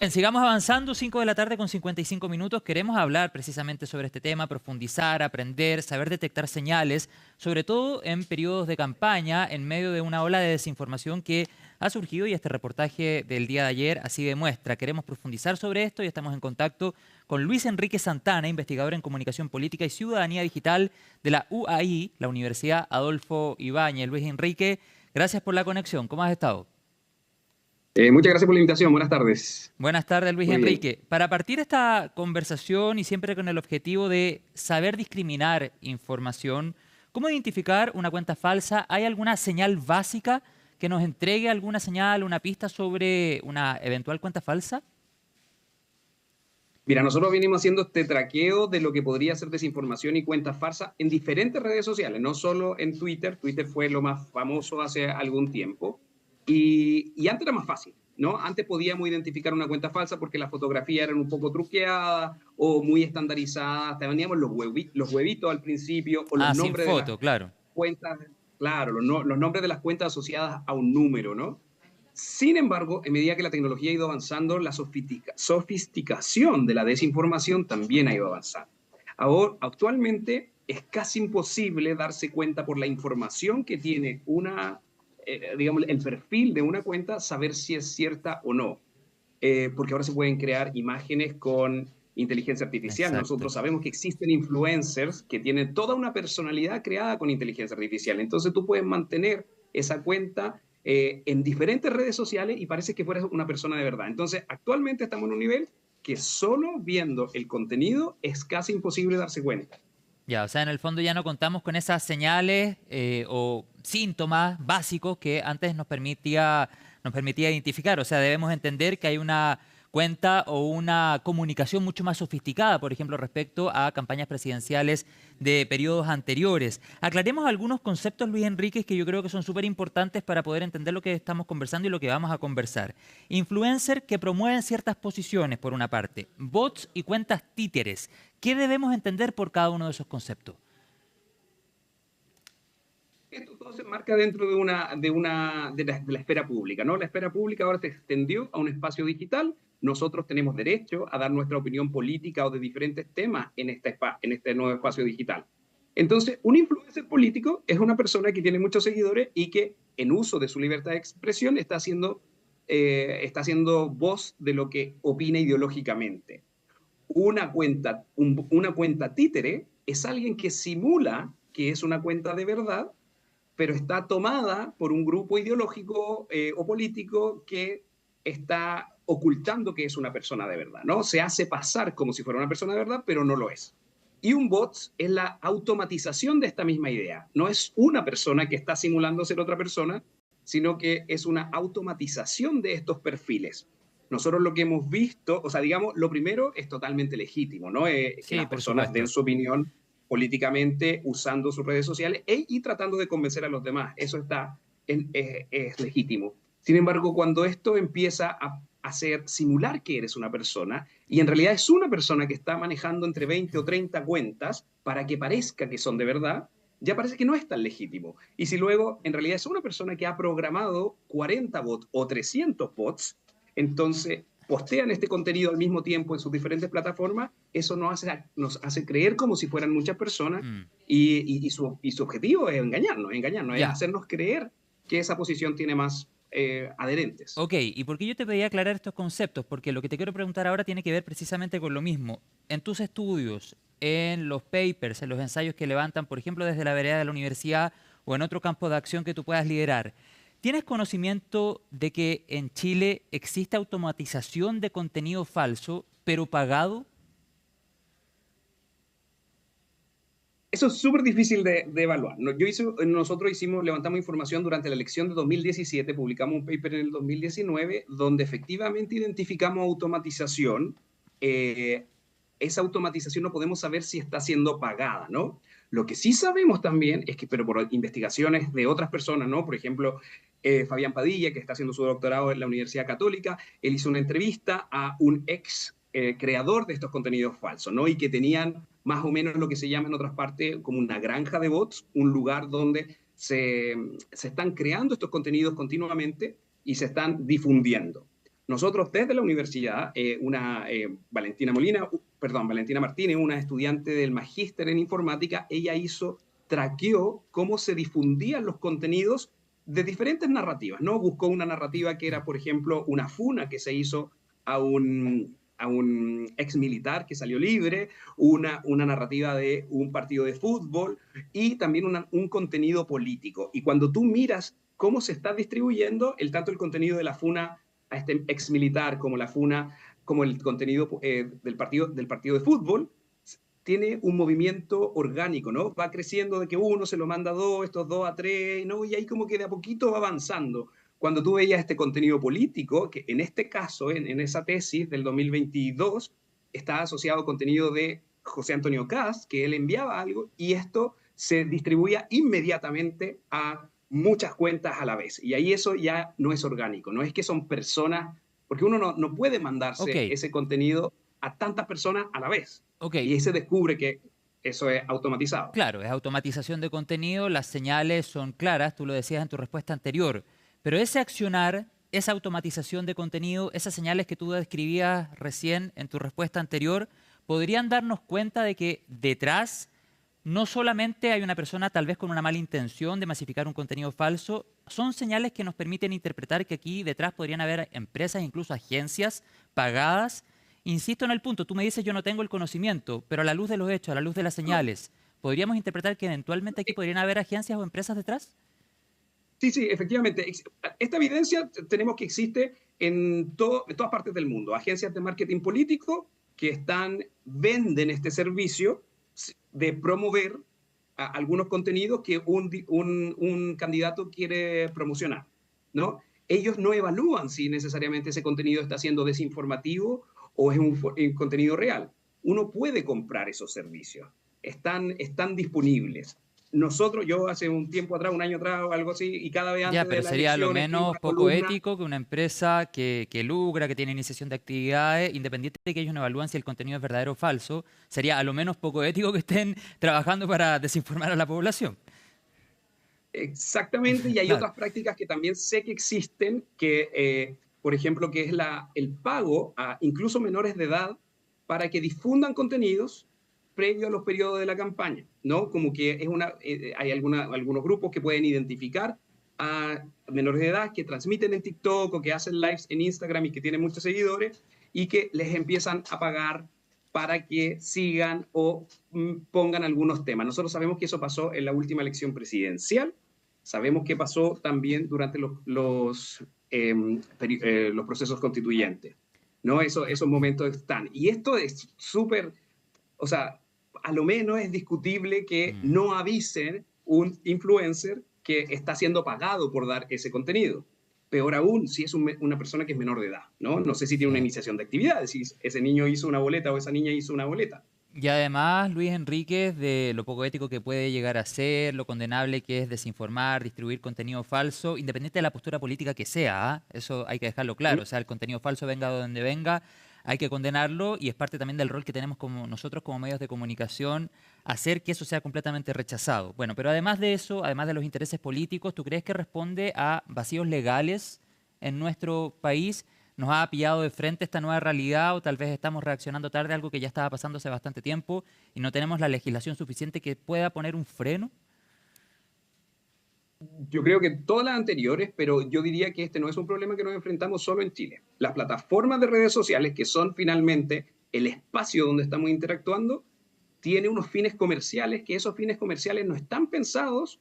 Bien, sigamos avanzando, 5 de la tarde con 55 minutos. Queremos hablar precisamente sobre este tema, profundizar, aprender, saber detectar señales, sobre todo en periodos de campaña, en medio de una ola de desinformación que ha surgido y este reportaje del día de ayer así demuestra. Queremos profundizar sobre esto y estamos en contacto con Luis Enrique Santana, investigador en comunicación política y ciudadanía digital de la UAI, la Universidad Adolfo Ibáñez. Luis Enrique, gracias por la conexión. ¿Cómo has estado? Muchas gracias por la invitación. Buenas tardes. Buenas tardes, Luis Muy bien. Enrique. Para partir esta conversación y siempre con el objetivo de saber discriminar información, ¿cómo identificar una cuenta falsa? ¿Hay alguna señal básica que nos entregue alguna señal, una pista sobre una eventual cuenta falsa? Mira, nosotros venimos haciendo este traqueo de lo que podría ser desinformación y cuentas falsas en diferentes redes sociales, no solo en Twitter. Twitter fue lo más famoso hace algún tiempo. Y antes era más fácil, ¿no? Antes podíamos identificar una cuenta falsa porque las fotografías eran un poco truqueadas o muy estandarizadas. Teníamos los huevitos al principio o los Ah, sin nombres de las foto, claro. cuentas, claro, los nombres de las cuentas asociadas a un número, ¿no? Sin embargo, en medida que la tecnología ha ido avanzando, la sofisticación de la desinformación también ha ido avanzando. Ahora, actualmente es casi imposible darse cuenta por la información que tiene digamos, el perfil de una cuenta, saber si es cierta o no. Porque ahora se pueden crear imágenes con inteligencia artificial. Exacto. Nosotros sabemos que existen influencers que tienen toda una personalidad creada con inteligencia artificial. Entonces tú puedes mantener esa cuenta en diferentes redes sociales y parece que fueras una persona de verdad. Entonces, actualmente estamos en un nivel que solo viendo el contenido es casi imposible darse cuenta. Ya, o sea, en el fondo ya no contamos con esas señales o síntomas básicos que antes nos permitía identificar. O sea, debemos entender que hay una cuenta o una comunicación mucho más sofisticada, por ejemplo, respecto a campañas presidenciales de periodos anteriores. Aclaremos algunos conceptos, Luis Enríquez, que yo creo que son súper importantes para poder entender lo que estamos conversando y lo que vamos a conversar. Influencer que promueven ciertas posiciones, por una parte. Bots y cuentas títeres. ¿Qué debemos entender por cada uno de esos conceptos? Esto todo se enmarca dentro de la esfera pública, ¿no? La esfera pública ahora se extendió a un espacio digital. Nosotros tenemos derecho a dar nuestra opinión política o de diferentes temas en este nuevo espacio digital. Entonces, un influencer político es una persona que tiene muchos seguidores y que, en uso de su libertad de expresión, está haciendo voz de lo que opina ideológicamente. Una cuenta títere es alguien que simula que es una cuenta de verdad, pero está tomada por un grupo ideológico o político que está ocultando que es una persona de verdad, ¿no? Se hace pasar como si fuera una persona de verdad, pero no lo es. Y un bot es la automatización de esta misma idea. No es una persona que está simulando ser otra persona, sino que es una automatización de estos perfiles. Nosotros lo que hemos visto, o sea, digamos, lo primero es totalmente legítimo, ¿no? Que Sí, las por personas den supuesto. su opinión políticamente usando sus redes sociales y tratando de convencer a los demás. Eso es legítimo. Sin embargo, cuando esto empieza a hacer simular que eres una persona y en realidad es una persona que está manejando entre 20 o 30 cuentas para que parezca que son de verdad, ya parece que no es tan legítimo. Y si luego en realidad es una persona que ha programado 40 bots o 300 bots, entonces postean este contenido al mismo tiempo en sus diferentes plataformas, eso nos hace creer como si fueran muchas personas Mm. y su objetivo es engañarnos, es Ya. hacernos creer que esa posición tiene más adherentes. Ok, ¿y por qué yo te pedí aclarar estos conceptos? Porque lo que te quiero preguntar ahora tiene que ver precisamente con lo mismo. En tus estudios, en los papers, en los ensayos que levantan, por ejemplo, desde la vereda de la universidad o en otro campo de acción que tú puedas liderar, ¿tienes conocimiento de que en Chile existe automatización de contenido falso, pero pagado? Eso es súper difícil de evaluar. Nosotros levantamos información durante la elección de 2017, publicamos un paper en el 2019, donde efectivamente identificamos automatización. Eh, Esa automatización no podemos saber si está siendo pagada, ¿no? Lo que sí sabemos también es que, pero por investigaciones de otras personas, ¿no? Por ejemplo, Fabián Padilla, que está haciendo su doctorado en la Universidad Católica, él hizo una entrevista a un ex creador de estos contenidos falsos, ¿no? Y que tenían más o menos lo que se llama en otras partes como una granja de bots, un lugar donde se están creando estos contenidos continuamente y se están difundiendo. nosotros desde la universidad, Valentina Martínez, una estudiante del magíster en informática, ella traqueó cómo se difundían los contenidos de diferentes narrativas, ¿no? Buscó una narrativa que era, por ejemplo, una funa que se hizo a un ex militar que salió libre, una narrativa de un partido de fútbol y también un contenido político. Y cuando tú miras cómo se está distribuyendo tanto el contenido de la funa a este ex militar como la funa, como el contenido del partido de fútbol, tiene un movimiento orgánico, ¿no? Va creciendo de que uno se lo manda a dos, estos dos a tres, ¿no? Y ahí como que de a poquito va avanzando. Cuando tú veías este contenido político, que en este caso, en esa tesis del 2022, está asociado a contenido de José Antonio Cast, que él enviaba algo, y esto se distribuía inmediatamente a muchas cuentas a la vez. Y ahí eso ya no es orgánico, no es que son personas, porque uno no puede Ok, mandarse ese contenido a tantas personas a la vez. ok. Y ahí se descubre que eso es automatizado. Claro, es automatización de contenido, las señales son claras, tú lo decías en tu respuesta anterior, pero ese accionar, esa automatización de contenido, esas señales que tú describías recién en tu respuesta anterior, podrían darnos cuenta de que detrás no solamente hay una persona tal vez con una mala intención de masificar un contenido falso, son señales que nos permiten interpretar que aquí detrás podrían haber empresas, incluso agencias pagadas. Insisto en el punto, tú me dices yo no tengo el conocimiento, pero a la luz de los hechos, a la luz de las señales, ¿podríamos interpretar que eventualmente aquí podrían haber agencias o empresas detrás? Sí, sí, efectivamente. Esta evidencia tenemos que existe en todas partes del mundo. Agencias de marketing político que venden este servicio de promover algunos contenidos que un candidato quiere promocionar, ¿no? Ellos no evalúan si necesariamente ese contenido está siendo desinformativo o es un contenido real. Uno puede comprar esos servicios, están disponibles. Nosotros, yo hace un tiempo atrás, un año atrás o algo así, y cada vez Ya, antes pero de la sería a lo elección escribo menos una poco columna. ético que una empresa que lucra, que tiene iniciación de actividades, independiente de que ellos no evalúen si el contenido es verdadero o falso, sería a lo menos poco ético que estén trabajando para desinformar a la población. Exactamente, y hay Claro. otras prácticas que también sé que existen, por ejemplo, que es el pago a incluso menores de edad para que difundan contenidos previo a los periodos de la campaña, ¿no? Como que hay algunos grupos que pueden identificar a menores de edad que transmiten en TikTok o que hacen lives en Instagram y que tienen muchos seguidores y que les empiezan a pagar para que sigan o pongan algunos temas. Nosotros sabemos que eso pasó en la última elección presidencial, sabemos que pasó también durante los procesos constituyentes, ¿no? Esos momentos están. Y esto es súper, o sea, a lo menos es discutible que Mm. no avisen un influencer que está siendo pagado por dar ese contenido. Peor aún, si es una persona que es menor de edad, ¿no? No sé si tiene una Sí. iniciación de actividades, si ese niño hizo una boleta o esa niña hizo una boleta. Y además, Luis Enríquez, de lo poco ético que puede llegar a ser, lo condenable que es desinformar, distribuir contenido falso, independiente de la postura política que sea, ¿ah? Eso hay que dejarlo claro. O sea, el contenido falso venga de donde venga, hay que condenarlo y es parte también del rol que tenemos como nosotros como medios de comunicación, hacer que eso sea completamente rechazado. Bueno, pero además de eso, además de los intereses políticos, ¿tú crees que responde a vacíos legales en nuestro país? ¿Nos ha pillado de frente esta nueva realidad o tal vez estamos reaccionando tarde a algo que ya estaba pasando hace bastante tiempo y no tenemos la legislación suficiente que pueda poner un freno? Yo creo que todas las anteriores, pero yo diría que este no es un problema que nos enfrentamos solo en Chile. Las plataformas de redes sociales, que son finalmente el espacio donde estamos interactuando, tiene unos fines comerciales, que esos fines comerciales no están pensados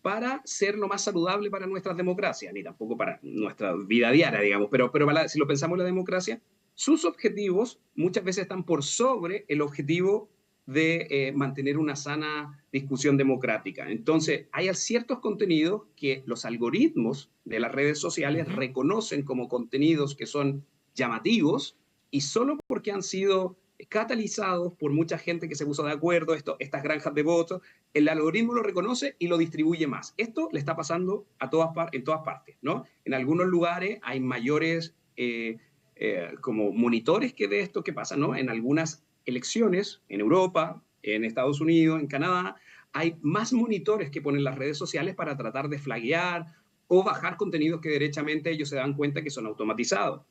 para ser lo más saludable para nuestras democracias, ni tampoco para nuestra vida diaria, digamos, pero si lo pensamos en la democracia, sus objetivos muchas veces están por sobre el objetivo de mantener una sana discusión democrática. Entonces, hay ciertos contenidos que los algoritmos de las redes sociales Ujú. reconocen como contenidos que son llamativos y solo porque han sido catalizados por mucha gente que se puso de acuerdo, estas granjas de votos, el algoritmo lo reconoce y lo distribuye más. Esto le está pasando en todas partes, ¿no? En algunos lugares hay mayores como monitores que de esto que pasa, ¿no? En algunas elecciones, en Europa, en Estados Unidos, en Canadá, hay más monitores que ponen las redes sociales para tratar de flaguear o bajar contenidos que derechamente ellos se dan cuenta que son automatizados.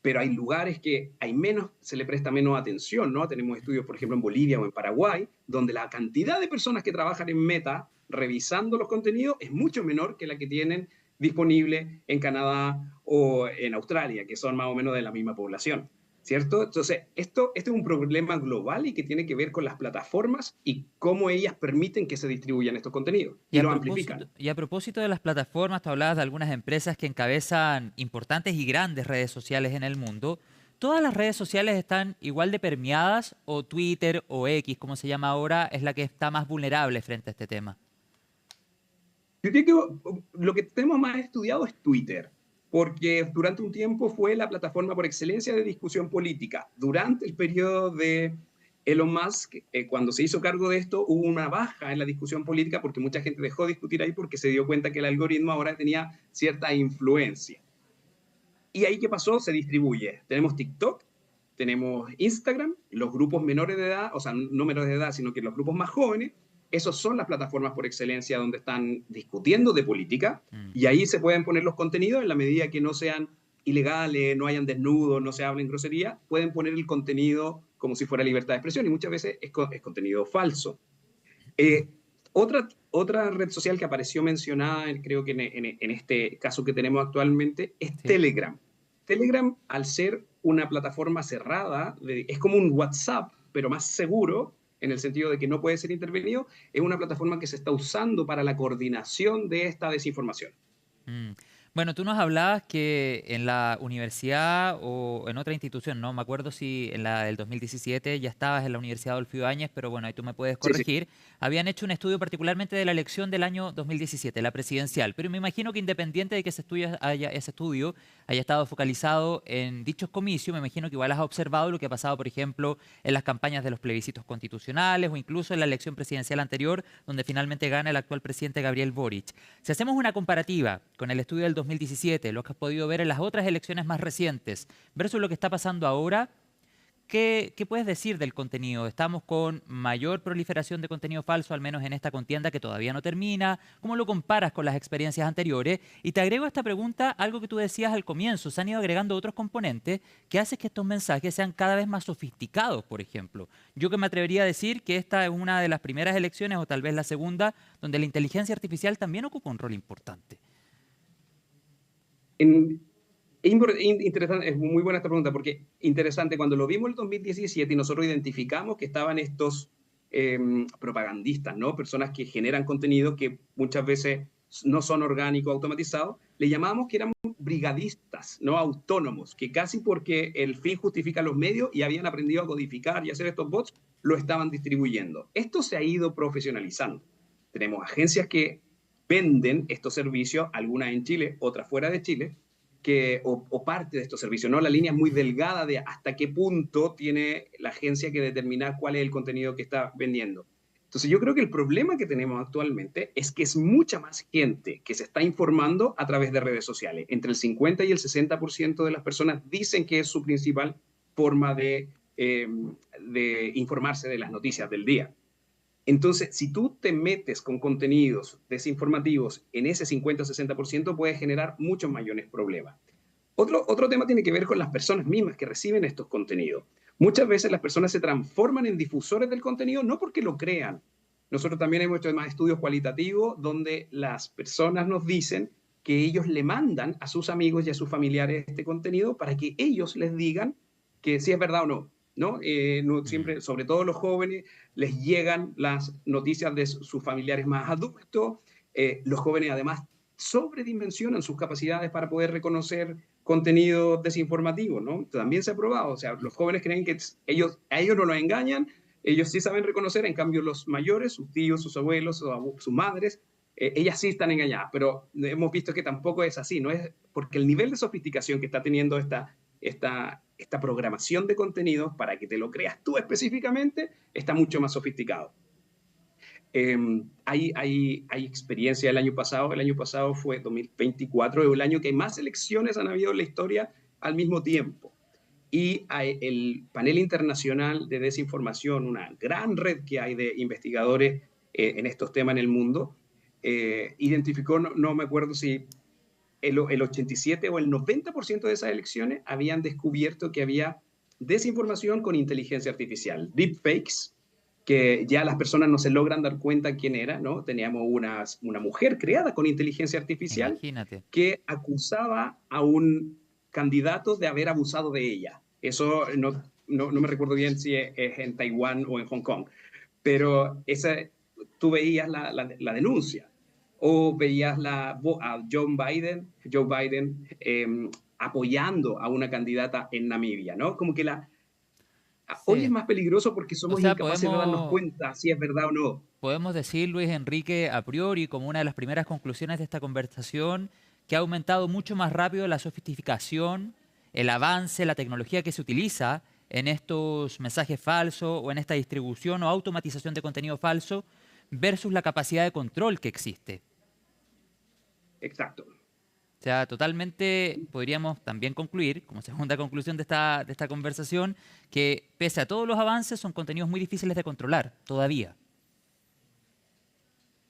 pero hay lugares que hay menos, se le presta menos atención, ¿no? Tenemos estudios, por ejemplo, en Bolivia o en Paraguay, donde la cantidad de personas que trabajan en Meta revisando los contenidos es mucho menor que la que tienen disponible en Canadá o en Australia, que son más o menos de la misma población. ¿Cierto? Entonces, esto es un problema global y que tiene que ver con las plataformas y cómo ellas permiten que se distribuyan estos contenidos y los amplifican. Y a propósito de las plataformas, tú hablabas de algunas empresas que encabezan importantes y grandes redes sociales en el mundo. ¿Todas las redes sociales están igual de permeadas o Twitter o X, como se llama ahora, es la que está más vulnerable frente a este tema? Yo diría que lo que tenemos más estudiado es Twitter, porque durante un tiempo fue la plataforma por excelencia de discusión política. Durante el periodo de Elon Musk, cuando se hizo cargo de esto, hubo una baja en la discusión política porque mucha gente dejó de discutir ahí porque se dio cuenta que el algoritmo ahora tenía cierta influencia. ¿Y ahí qué pasó? Se distribuye. Tenemos TikTok, tenemos Instagram, los grupos menores de edad, o sea, no menores de edad, sino que los grupos más jóvenes, esos son las plataformas por excelencia donde están discutiendo de política Mm. y ahí se pueden poner los contenidos en la medida que no sean ilegales, no hayan desnudos, no se hablen grosería, pueden poner el contenido como si fuera libertad de expresión y muchas veces es contenido falso. Eh, otra red social que apareció mencionada, creo que en este caso que tenemos actualmente, es Sí. Telegram. Telegram, al ser una plataforma cerrada, es como un WhatsApp, pero más seguro, en el sentido de que no puede ser intervenido, es una plataforma que se está usando para la coordinación de esta desinformación. Mm. Bueno, tú nos hablabas que en la universidad o en otra institución, no me acuerdo si en la del 2017 ya estabas en la Universidad Adolfo Ibáñez, pero bueno, ahí tú me puedes Sí, sí. corregir. Habían hecho un estudio particularmente de la elección del año 2017, la presidencial, pero me imagino que independiente de que ese estudio haya estado focalizado en dichos comicios, me imagino que igual has observado lo que ha pasado, por ejemplo, en las campañas de los plebiscitos constitucionales o incluso en la elección presidencial anterior, donde finalmente gana el actual presidente Gabriel Boric. Si hacemos una comparativa con el estudio del 2017, lo que has podido ver en las otras elecciones más recientes, versus lo que está pasando ahora, ¿qué puedes decir del contenido? ¿Estamos con mayor proliferación de contenido falso, al menos en esta contienda que todavía no termina? ¿Cómo lo comparas con las experiencias anteriores? Y te agrego a esta pregunta algo que tú decías al comienzo, se han ido agregando otros componentes que hacen que estos mensajes sean cada vez más sofisticados, por ejemplo. Yo que me atrevería a decir que esta es una de las primeras elecciones, o tal vez la segunda, donde la inteligencia artificial también ocupa un rol importante. En, interesante, es muy buena esta pregunta, porque interesante, cuando lo vimos en el 2017 y nosotros identificamos que estaban estos propagandistas, ¿no? Personas que generan contenido que muchas veces no son orgánicos, automatizados, le llamamos que eran brigadistas, ¿no? Autónomos, que casi porque el fin justifica los medios y habían aprendido a codificar y hacer estos bots, lo estaban distribuyendo. Esto se ha ido profesionalizando. Tenemos agencias que venden estos servicios, algunas en Chile, otras fuera de Chile, o parte de estos servicios, ¿no? La línea es muy delgada de hasta qué punto tiene la agencia que determinar cuál es el contenido que está vendiendo. Entonces yo creo que el problema que tenemos actualmente es que es mucha más gente que se está informando a través de redes sociales. Entre el 50 y el 60% de las personas dicen que es su principal forma de informarse de las noticias del día. Entonces, si tú te metes con contenidos desinformativos en ese 50-60%, puedes generar muchos mayores problemas. Otro tema tiene que ver con las personas mismas que reciben estos contenidos. Muchas veces las personas se transforman en difusores del contenido no porque lo crean. Nosotros también hemos hecho más estudios cualitativos donde las personas nos dicen que ellos le mandan a sus amigos y a sus familiares este contenido para que ellos les digan que si es verdad o no. ¿No? No Mm. siempre, sobre todo los jóvenes, les llegan las noticias de sus familiares más adultos. Los jóvenes además sobredimensionan sus capacidades para poder reconocer contenido desinformativo, ¿no? También se ha probado, o sea, los jóvenes creen que a ellos no los engañan, ellos sí saben reconocer, en cambio los mayores, sus tíos, sus abuelos, sus madres, ellas sí están engañadas, pero hemos visto que tampoco es así, ¿no? Es porque el nivel de sofisticación que está teniendo esta programación de contenidos para que te lo creas tú específicamente está mucho más sofisticado. Hay experiencia el año pasado fue 2024, es el año que más elecciones han habido en la historia al mismo tiempo. Y el panel internacional de desinformación, una gran red que hay de investigadores en estos temas en el mundo, identificó, no me acuerdo si el 87 o el 90% de esas elecciones habían descubierto que había desinformación con inteligencia artificial, deepfakes, que ya las personas no se logran dar cuenta quién era, ¿no? Teníamos una mujer creada con inteligencia artificial Imagínate. que acusaba a un candidato de haber abusado de ella. Eso no me recuerdo bien si es en Taiwán o en Hong Kong, pero tú veías la denuncia o veías a Joe Biden apoyando a una candidata en Namibia, ¿no? Como que hoy es Sí. más peligroso porque O somos sea, incapaces de darnos cuenta si es verdad o no. podemos decir, Luis Enrique, a priori, como una de las primeras conclusiones de esta conversación, que ha aumentado mucho más rápido la sofisticación, el avance, la tecnología que se utiliza en estos mensajes falsos o en esta distribución o automatización de contenido falso versus la capacidad de control que existe. Exacto. O sea, totalmente podríamos también concluir, como segunda conclusión de esta conversación, que pese a todos los avances son contenidos muy difíciles de controlar todavía.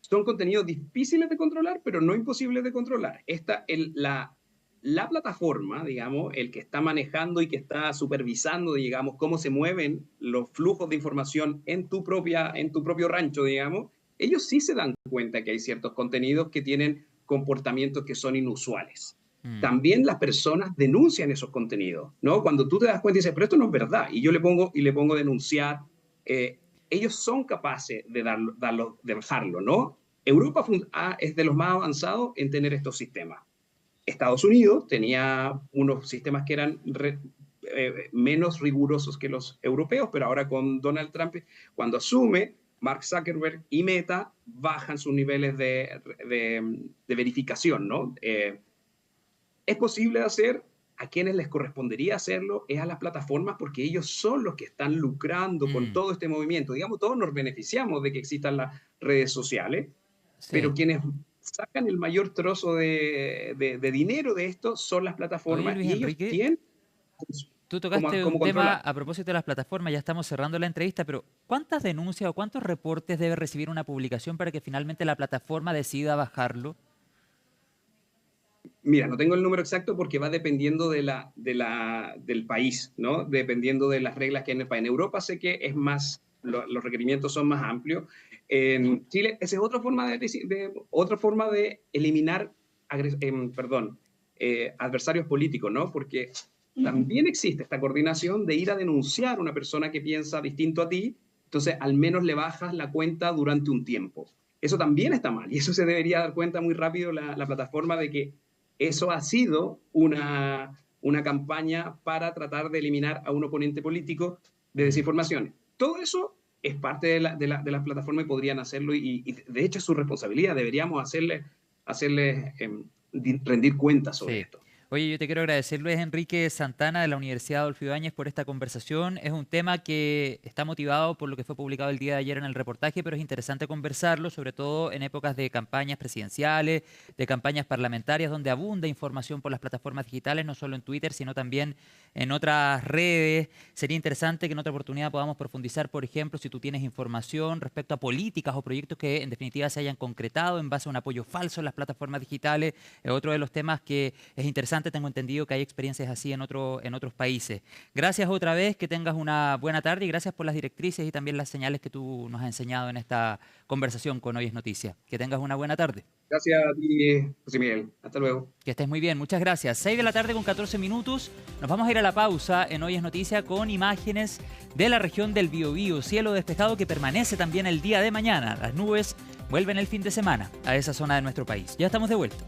Son contenidos difíciles de controlar, pero no imposibles de controlar. La plataforma, digamos, el que está manejando y que está supervisando, digamos, cómo se mueven los flujos de información en tu propio rancho, digamos, ellos sí se dan cuenta que hay ciertos contenidos que tienen comportamientos que son inusuales. Mm, También las personas denuncian esos contenidos, ¿no? Cuando tú te das cuenta y dices, pero esto no es verdad, y yo le pongo denunciar, ellos son capaces de bajarlo, ¿no? Europa es de los más avanzados en tener estos sistemas. Estados Unidos tenía unos sistemas que eran menos rigurosos que los europeos, pero ahora con Donald Trump, cuando asume, Mark Zuckerberg y Meta bajan sus niveles de verificación, ¿no? Es posible hacer, a quienes les correspondería hacerlo es a las plataformas porque ellos son los que están lucrando con mm, todo este movimiento. Digamos, todos nos beneficiamos de que existan las redes sociales, sí. pero quienes sacan el mayor trozo de dinero de esto son las Oye, plataformas Luis y ellos Enrique, tienen tú tocaste un cómo tema controlar. a propósito de las plataformas, ya estamos cerrando la entrevista, pero ¿cuántas denuncias o cuántos reportes debe recibir una publicación para que finalmente la plataforma decida bajarlo? Mira, no tengo el número exacto porque va dependiendo del país, ¿no? Dependiendo de las reglas que hay en el país. En Europa sé que es más, los requerimientos son más amplios. En Chile, esa es otra forma de eliminar adversarios políticos, ¿no? Porque también existe esta coordinación de ir a denunciar a una persona que piensa distinto a ti, entonces al menos le bajas la cuenta durante un tiempo. Eso también está mal y eso se debería dar cuenta muy rápido la plataforma de que eso ha sido una campaña para tratar de eliminar a un oponente político de Mm. desinformación. Todo eso es parte de las plataformas y podrían hacerlo y de hecho es su responsabilidad. Deberíamos hacerles rendir cuentas sobre Sí. esto. Oye, yo te quiero agradecer, Luis Enrique Santana, de la Universidad Adolfo Ibáñez, por esta conversación. Es un tema que está motivado por lo que fue publicado el día de ayer en el reportaje, pero es interesante conversarlo, sobre todo en épocas de campañas presidenciales, de campañas parlamentarias, donde abunda información por las plataformas digitales, no solo en Twitter, sino también en otras redes. Sería interesante que en otra oportunidad podamos profundizar, por ejemplo, si tú tienes información respecto a políticas o proyectos que en definitiva se hayan concretado en base a un apoyo falso en las plataformas digitales. Es otro de los temas que es interesante. Tengo entendido que hay experiencias así en otros países. Gracias otra vez, que tengas una buena tarde y gracias por las directrices y también las señales que tú nos has enseñado en esta conversación con Hoy es Noticia. Que tengas una buena tarde. Gracias a ti, José Miguel. Hasta luego. Que estés muy bien, muchas gracias. 6 de la tarde con 14 minutos. Nos vamos a ir a la pausa en Hoy es Noticia con imágenes de la región del Biobío. Cielo despejado que permanece también el día de mañana. Las nubes vuelven el fin de semana a esa zona de nuestro país. Ya estamos de vuelta.